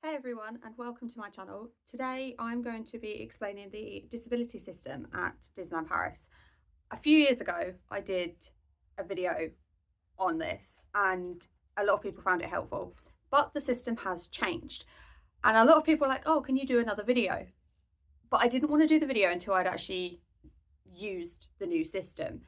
Hey everyone, and welcome to my channel. Today I'm going to be explaining the disability system at Disneyland Paris. A few years ago I did a video on this and a lot of people found it helpful, but the system has changed and a lot of people are like, oh, can you do another video? But I didn't want to do the video until I'd actually used the new system.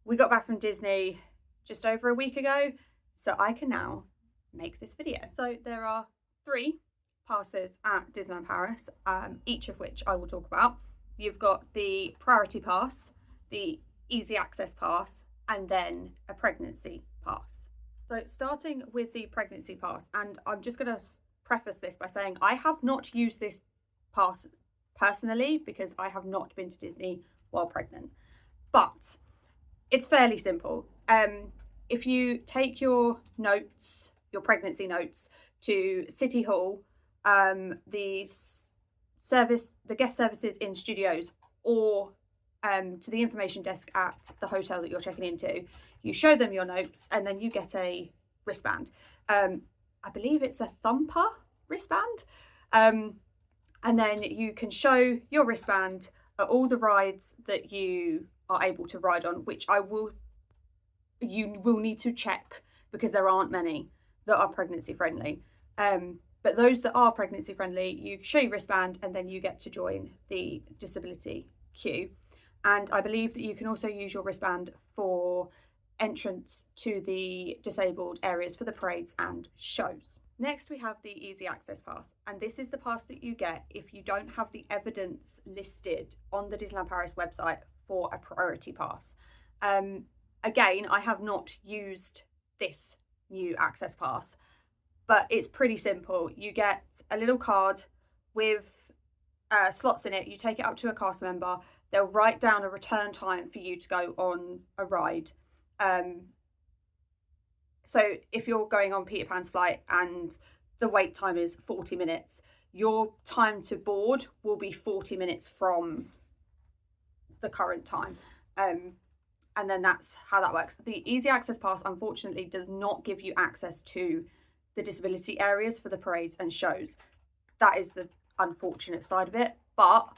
We got back from Disney just over a week ago, so I can now make this video. So there are 3 passes at Disneyland Paris, each of which I will talk about. You've got the priority pass, the easy access pass, and then a pregnancy pass. So starting with the pregnancy pass, and I'm just going to preface this by saying I have not used this pass personally because I have not been to Disney while pregnant, but it's fairly simple. If you take your notes, your pregnancy notes, to City Hall, the guest services in studios, or to the information desk at the hotel that you're checking into, you show them your notes and then you get a wristband. I believe it's a thumper wristband, and then you can show your wristband at all the rides that you are able to ride on, which you will need to check because there aren't many that are pregnancy friendly. But those that are pregnancy friendly, you show your wristband and then you get to join the disability queue. And I believe that you can also use your wristband for entrance to the disabled areas for the parades and shows. Next, we have the easy access pass, and this is the pass that you get if you don't have the evidence listed on the Disneyland Paris website for a priority pass. Again, I have not used this new access pass, but it's pretty simple. You get a little card with slots in it. You take it up to a cast member. They'll write down a return time for you to go on a ride. So if you're going on Peter Pan's flight and the wait time is 40 minutes, your time to board will be 40 minutes from the current time. And then that's how that works. The easy access pass, unfortunately, does not give you access to the disability areas for the parades and shows. That is the unfortunate side of it, but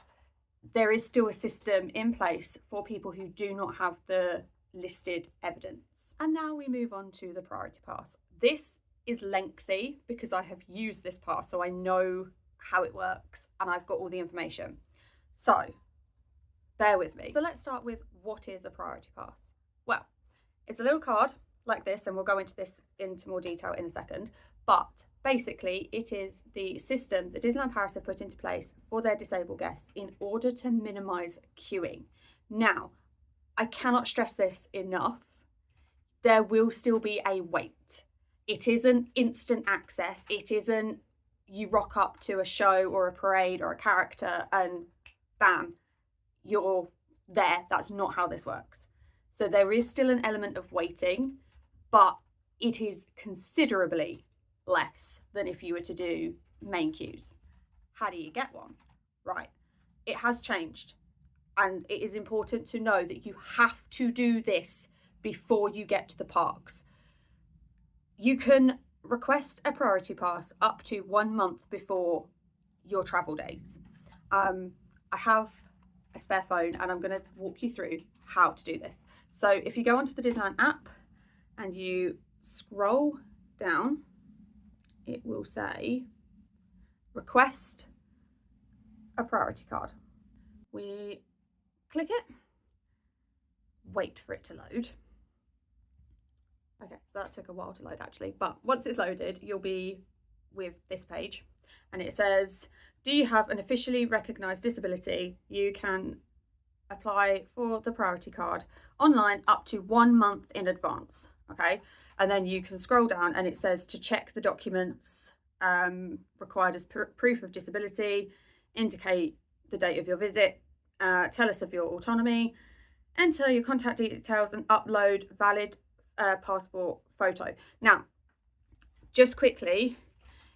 there is still a system in place for people who do not have the listed evidence. And now we move on to the priority pass. This is lengthy because I have used this pass, so I know how it works and I've got all the information. So bear with me. So let's start with what is a priority pass. Well, it's a little card like this, and we'll go into this into more detail in a second, but basically it is the system that Disneyland Paris have put into place for their disabled guests in order to minimise queuing. Now, I cannot stress this enough. There will still be a wait. It isn't instant access. It isn't you rock up to a show or a parade or a character and bam, you're there. That's not how this works. So there is still an element of waiting, but it is considerably less than if you were to do main queues. How do you get one? Right, it has changed, and it is important to know that you have to do this before you get to the parks. You can request a priority pass up to 1 month before your travel dates. I have a spare phone and I'm going to walk you through how to do this. So if you go onto the Disneyland app and you scroll down, it will say request a priority card. We click it, wait for it to load. Okay, so that took a while to load actually, but once it's loaded, you'll be with this page and it says, do you have an officially recognised disability? You can apply for the priority card online up to 1 month in advance. Okay, and then you can scroll down and it says to check the documents required as proof of disability, indicate the date of your visit, tell us of your autonomy, enter your contact details and upload valid passport photo. Now, just quickly,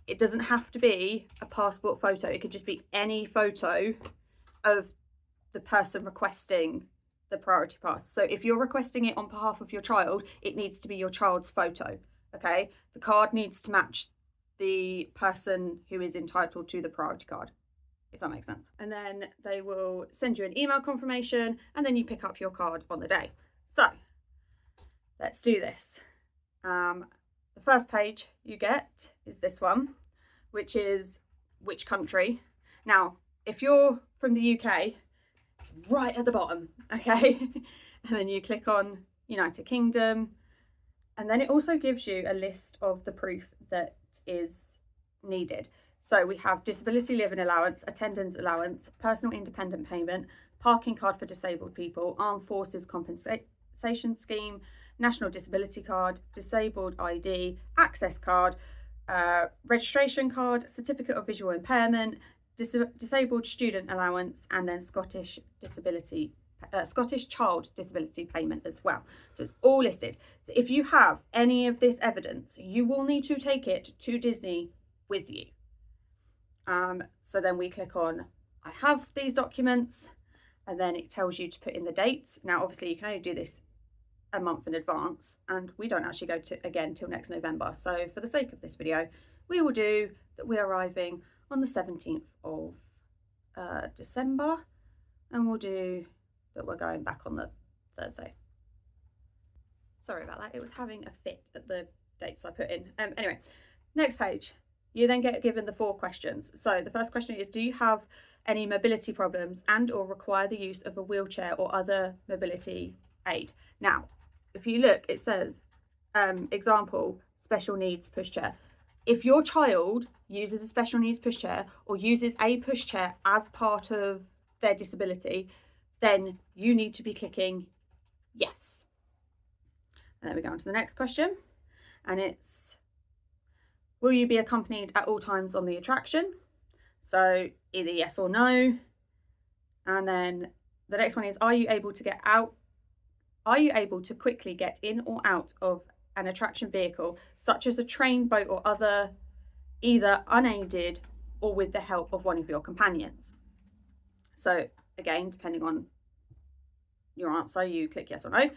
it doesn't have to be a passport photo. It could just be any photo of the person requesting the priority pass. So if you're requesting it on behalf of your child, it needs to be your child's photo. Okay, the card needs to match the person who is entitled to the priority card, if that makes sense. And then they will send you an email confirmation, and then you pick up your card on the day. So let's do this. The first page you get is this one, which is which country. Now, if you're from the UK, it's right at the bottom, okay? And then you click on United Kingdom, and then it also gives you a list of the proof that is needed. So we have disability living allowance, attendance allowance, personal independent payment, parking card for disabled people, armed forces compensation scheme, national disability card, disabled ID, access card, registration card, certificate of visual impairment, disabled student allowance, and then Scottish child disability payment as well. So it's all listed. So if you have any of this evidence, you will need to take it to Disney with you. So then we click on I have these documents, and then it tells you to put in the dates. Now obviously you can only do this a month in advance, and we don't actually go to again till next November. So for the sake of this video, we will do that we're arriving on the 17th of December, and we'll do that we're going back on the Thursday. Sorry about that, it was having a fit at the dates I put in. Anyway, next page, you then get given the 4 questions. So the first question is, do you have any mobility problems and or require the use of a wheelchair or other mobility aid? Now, if you look, it says, example, special needs pushchair. If your child uses a special needs pushchair or uses a pushchair as part of their disability, then you need to be clicking yes. And then we go on to the next question, and it's, will you be accompanied at all times on the attraction? So either yes or no. And then the next one is, are you able to get out? Are you able to quickly get in or out of an attraction vehicle, such as a train, boat, or other, either unaided or with the help of one of your companions? So again, depending on your answer, you click yes or no.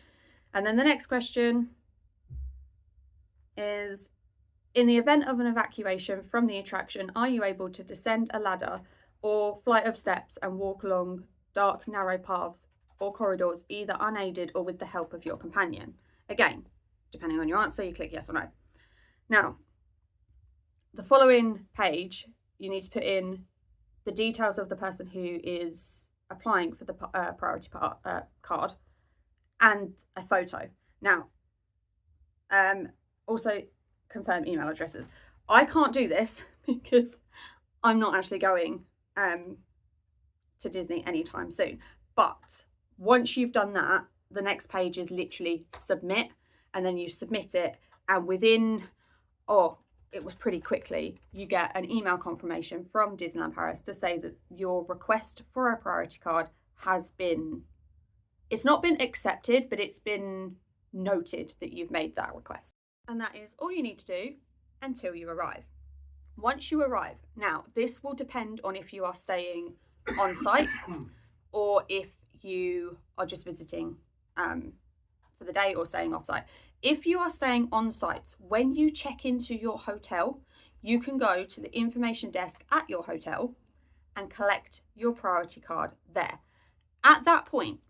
And then the next question is, in the event of an evacuation from the attraction, are you able to descend a ladder or flight of steps and walk along dark, narrow paths or corridors, either unaided or with the help of your companion? Again, depending on your answer, you click yes or no. Now, the following page, you need to put in the details of the person who is applying for the priority card and a photo. Now, also confirm email addresses. I can't do this because I'm not actually going to Disney anytime soon. But once you've done that, the next page is literally submit, and then you submit it, and within, it was pretty quickly, you get an email confirmation from Disneyland Paris to say that your request for a priority card has been, it's not been accepted, but it's been noted that you've made that request. And that is all you need to do until you arrive. Once you arrive, now this will depend on if you are staying on site or if you are just visiting for the day or staying off site. If you are staying on site, when you check into your hotel, you can go to the information desk at your hotel and collect your priority card there. At that point,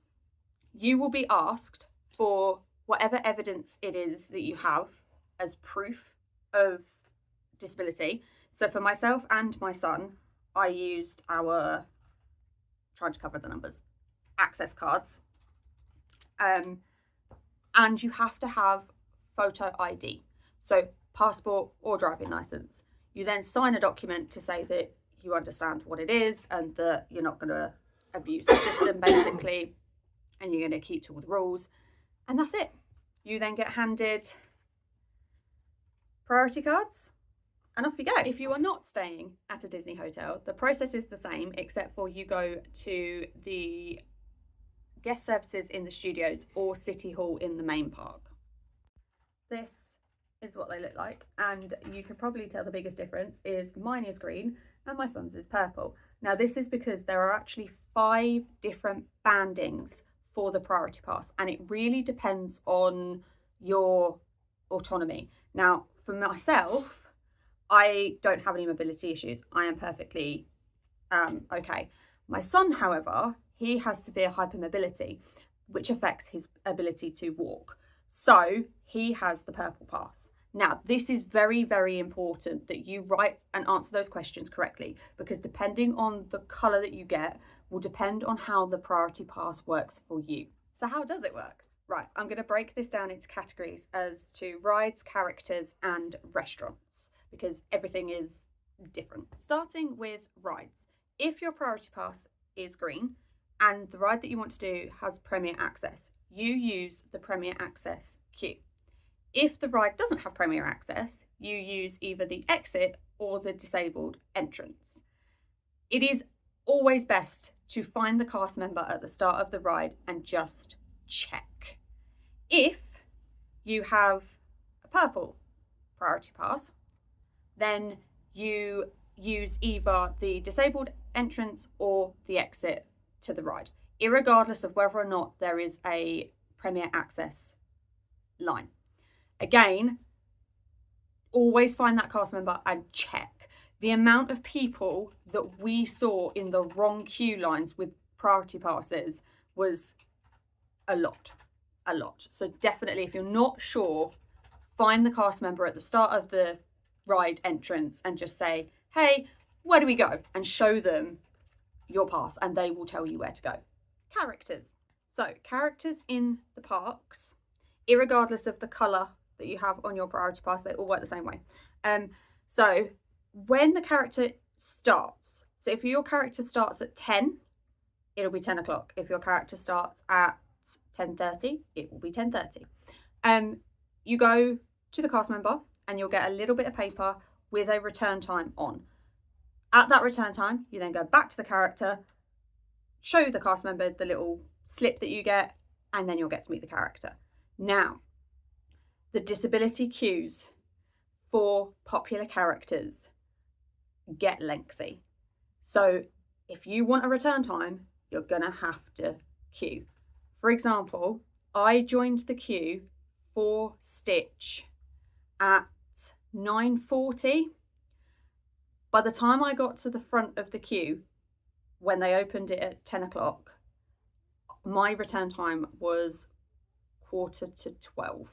you will be asked for whatever evidence it is that you have as proof of disability. So for myself and my son, I used our, trying to cover the numbers, access cards. And you have to have photo ID, so passport or driving license. You then sign a document to say that you understand what it is and that you're not going to abuse the system, basically, and you're going to keep to all the rules, and that's it. You then get handed priority cards and off you go. If you are not staying at a Disney hotel, the process is the same, except for you go to the guest services in the studios or City Hall in the main park. This is what they look like, and you can probably tell the biggest difference is mine is green and my son's is purple. Now this is because there are actually 5 different bandings for the priority pass, and it really depends on your autonomy. Now for myself, I don't have any mobility issues. I am perfectly okay. My son, however, he has severe hypermobility, which affects his ability to walk. So he has the purple pass. Now, this is very, very important that you write and answer those questions correctly, because depending on the colour that you get will depend on how the priority pass works for you. So how does it work? Right, I'm going to break this down into categories as to rides, characters, and restaurants, because everything is different. Starting with rides. If your priority pass is green and the ride that you want to do has Premier Access, you use the Premier Access queue. If the ride doesn't have Premier Access, you use either the exit or the disabled entrance. It is always best to find the cast member at the start of the ride and just check. If you have a purple priority pass, then you use either the disabled entrance or the exit to the ride, irregardless of whether or not there is a Premier Access line. Again, always find that cast member and check. The amount of people that we saw in the wrong queue lines with priority passes was a lot. So definitely, if you're not sure, find the cast member at the start of the ride entrance and just say, hey, where do we go? And show them your pass and they will tell you where to go. Characters. So characters in the parks, irregardless of the colour that you have on your priority pass, they all work the same way. So when the character starts, so if your character starts at 10, it'll be 10 o'clock. If your character starts at 10:30, it will be 10:30. You go to the cast member and you'll get a little bit of paper with a return time on. At that return time, you then go back to the character, show the cast member the little slip that you get, and then you'll get to meet the character. Now, the disability queues for popular characters get lengthy. So if you want a return time, you're going to have to queue. For example, I joined the queue for Stitch at 9:40. By the time I got to the front of the queue, when they opened it at 10 o'clock, my return time was 11:45.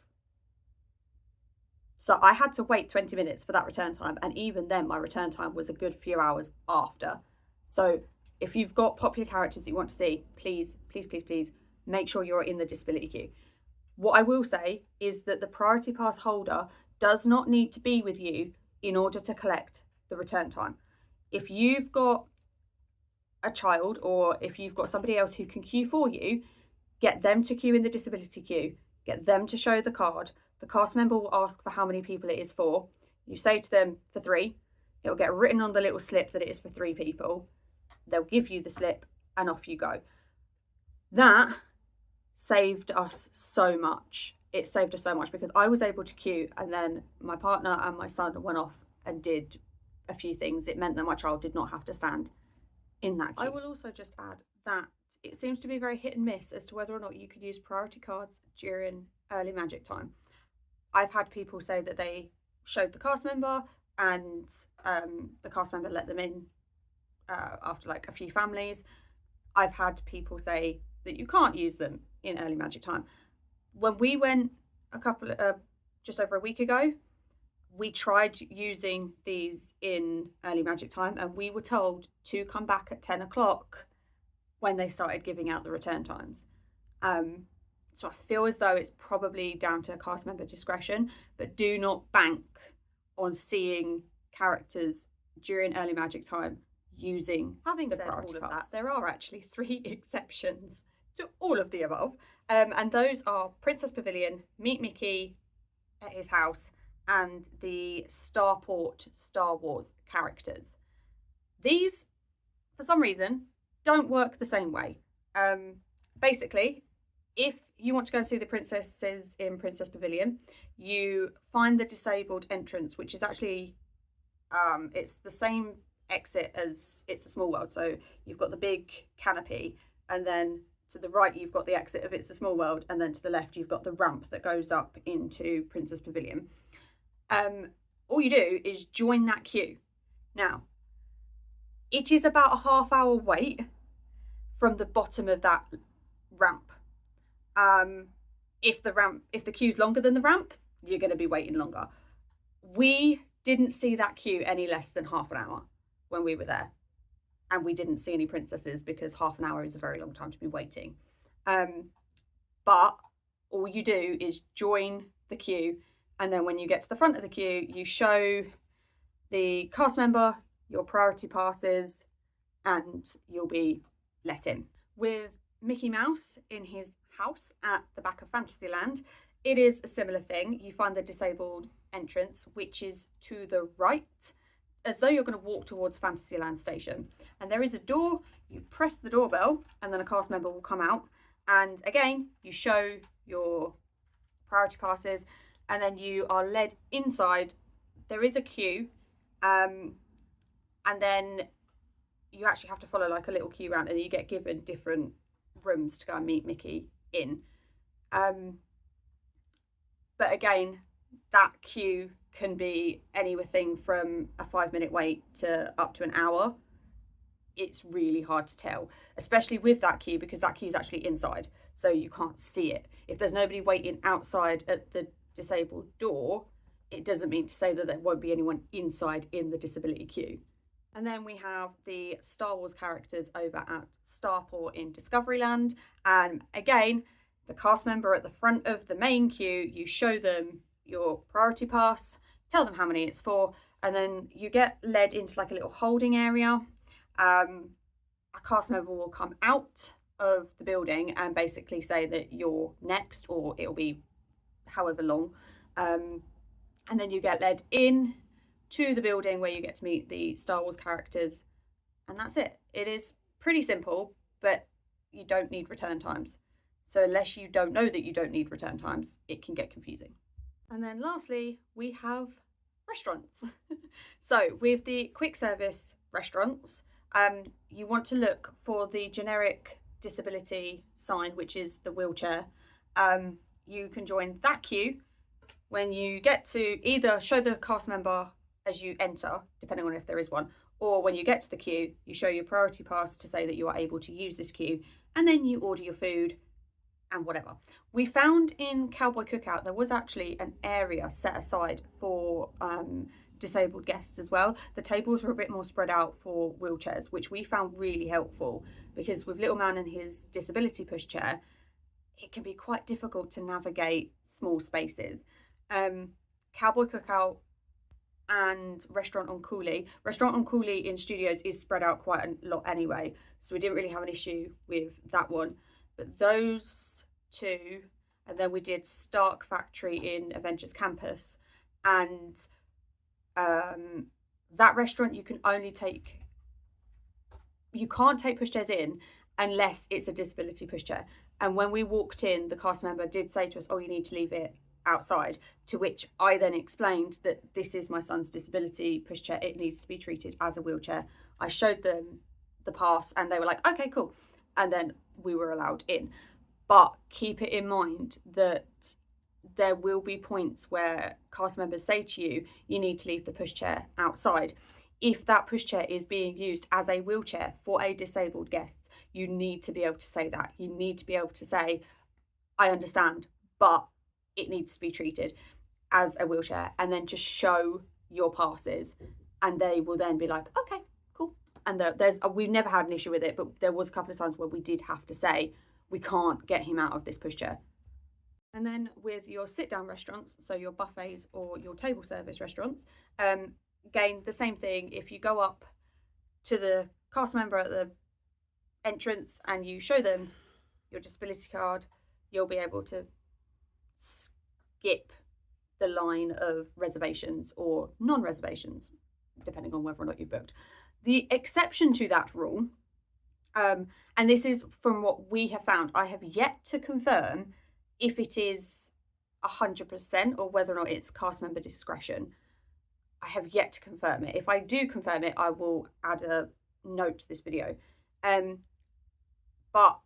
So I had to wait 20 minutes for that return time. And even then, my return time was a good few hours after. So if you've got popular characters that you want to see, please, please, please, please make sure you're in the disability queue. What I will say is that the priority pass holder does not need to be with you in order to collect the return time. If you've got a child or if you've got somebody else who can queue for you, get them to queue in the disability queue, get them to show the card. The cast member will ask for how many people it is for. You say to them for 3. It'll get written on the little slip that it is for 3 people. They'll give you the slip and off you go. That saved us so much. It saved us so much because I was able to queue and then my partner and my son went off and did a few things. It meant that my child did not have to stand in that queue. I will also just add that it seems to be very hit and miss as to whether or not you could use priority cards during early magic time. I've had people say that they showed the cast member and the cast member let them in after like a few families. I've had people say that you can't use them in early magic time. When we went just over a week ago, we tried using these in early magic time and we were told to come back at 10 o'clock when they started giving out the return times. So I feel as though it's probably down to cast member discretion, but do not bank on seeing characters during early magic time using the priority pass. There are actually 3 exceptions to all of the above, and those are Princess Pavilion, Meet Mickey at his house, and the Starport Star Wars characters. These, for some reason, don't work the same way. Basically, if you want to go and see the princesses in Princess Pavilion, you find the disabled entrance, which is actually, it's the same exit as It's a Small World. So you've got the big canopy, and then to the right, you've got the exit of It's a Small World, and then to the left, you've got the ramp that goes up into Princess Pavilion. all you do is join that queue. Now, it is about a half-hour wait from the bottom of that ramp. If the queue's longer than the ramp, you're going to be waiting longer. We didn't see that queue any less than half an hour when we were there, and we didn't see any princesses because half an hour is a very long time to be waiting. But all you do is join the queue, and then when you get to the front of the queue, you show the cast member your priority passes and you'll be let in. With Mickey Mouse in his house at the back of Fantasyland, it is a similar thing. You find the disabled entrance, which is to the right, as though you're going to walk towards Fantasyland station. And there is a door, you press the doorbell, and then a cast member will come out. And again, you show your priority passes, and then you are led inside. There is a queue, and then you actually have to follow like a little queue round, and you get given different rooms to go and meet Mickey in. But again, that queue can be anything from a 5-minute wait to up to an hour. It's really hard to tell, especially with that queue, because that queue is actually inside, so you can't see it. If there's nobody waiting outside at the disabled door, it doesn't mean to say that there won't be anyone inside in the disability queue. And then we have the Star Wars characters over at Starport in Discoveryland. And again, the cast member at the front of the main queue, you show them your priority pass, tell them how many it's for, and then you get led into like a little holding area. A cast member will come out of the building and basically say that you're next, or it'll be however long. And then you get led in to the building where you get to meet the Star Wars characters, and that's it. It is pretty simple, but you don't need return times. So unless you don't know that you don't need return times, it can get confusing. And then lastly, we have restaurants. So with the quick service restaurants, you want to look for the generic disability sign, which is the wheelchair. You can join that queue. When you get to, either show the cast member as you enter, depending on if there is one, or when you get to the queue, you show your priority pass to say that you are able to use this queue, and then you order your food and whatever. We found in Cowboy Cookout there was actually an area set aside for disabled guests as well. The tables were a bit more spread out for wheelchairs, which we found really helpful, because with Little Man and his disability pushchair, it can be quite difficult to navigate small spaces. Cowboy Cookout and Restaurant on Cooley in studios is spread out quite a lot anyway, so we didn't really have an issue with that one. But those two, and then we did Stark Factory in Avengers Campus, and that restaurant you can't take pushchairs in unless it's a disability pushchair. And when we walked in, the cast member did say to us, "Oh, you need to leave it outside," to which I then explained that this is my son's disability pushchair, it needs to be treated as a wheelchair. I showed them the pass and they were like, okay, cool, and then we were allowed in. But keep it in mind that there will be points where cast members say to you, you need to leave the pushchair outside. If that pushchair is being used as a wheelchair for a disabled guest, you need to be able to say that. You need to be able to say, I understand, but it needs to be treated as a wheelchair, and then just show your passes, and they will then be like, okay, cool. And we've never had an issue with it, but there was a couple of times where we did have to say, we can't get him out of this pushchair. And then with your sit-down restaurants, so your buffets or your table service restaurants, again, the same thing. If you go up to the cast member at the entrance and you show them your disability card, you'll be able to skip the line of reservations or non-reservations, depending on whether or not you've booked. The exception to that rule, and this is from what we have found, I have yet to confirm if it is 100% or whether or not it's cast member discretion. I have yet to confirm it. If I do confirm it, I will add a note to this video. But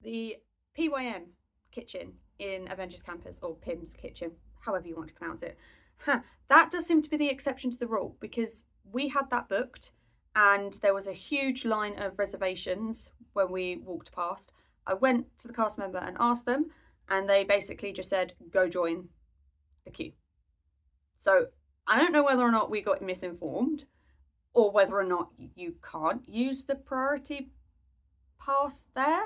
the PYM kitchen in Avengers Campus, or Pim's kitchen, however you want to pronounce it, That does seem to be the exception to the rule, because we had that booked and there was a huge line of reservations when we walked past. I went to the cast member and asked them, and they basically just said, go join the queue. So I don't know whether or not we got misinformed, or whether or not you can't use the priority pass there.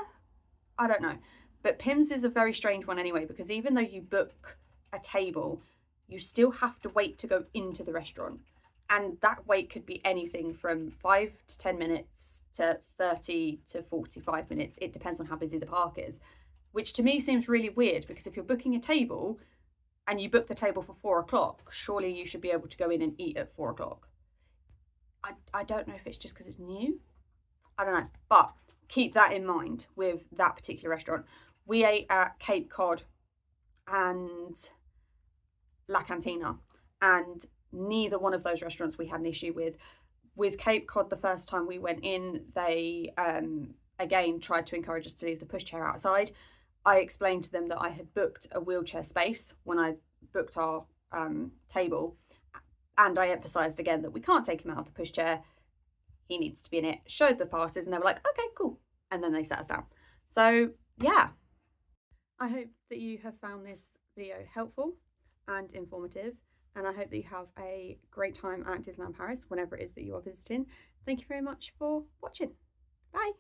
I don't know. But PIMS is a very strange one anyway, because even though you book a table, you still have to wait to go into the restaurant. And that wait could be anything from 5 to 10 minutes to 30 to 45 minutes. It depends on how busy the park is, which to me seems really weird, because if you're booking a table and you book the table for 4 o'clock, surely you should be able to go in and eat at 4 o'clock. I don't know if it's just because it's new. I don't know. But keep that in mind with that particular restaurant. We ate at Cape Cod and La Cantina, and neither one of those restaurants we had an issue with. With Cape Cod, the first time we went in, they again tried to encourage us to leave the pushchair outside. I explained to them that I had booked a wheelchair space when I booked our table, and I emphasised again that we can't take him out of the pushchair. He needs to be in it. Showed the passes, and they were like, okay, cool. And then they sat us down. So yeah, I hope that you have found this video helpful and informative, and I hope that you have a great time at Disneyland Paris whenever it is that you are visiting. Thank you very much for watching. Bye.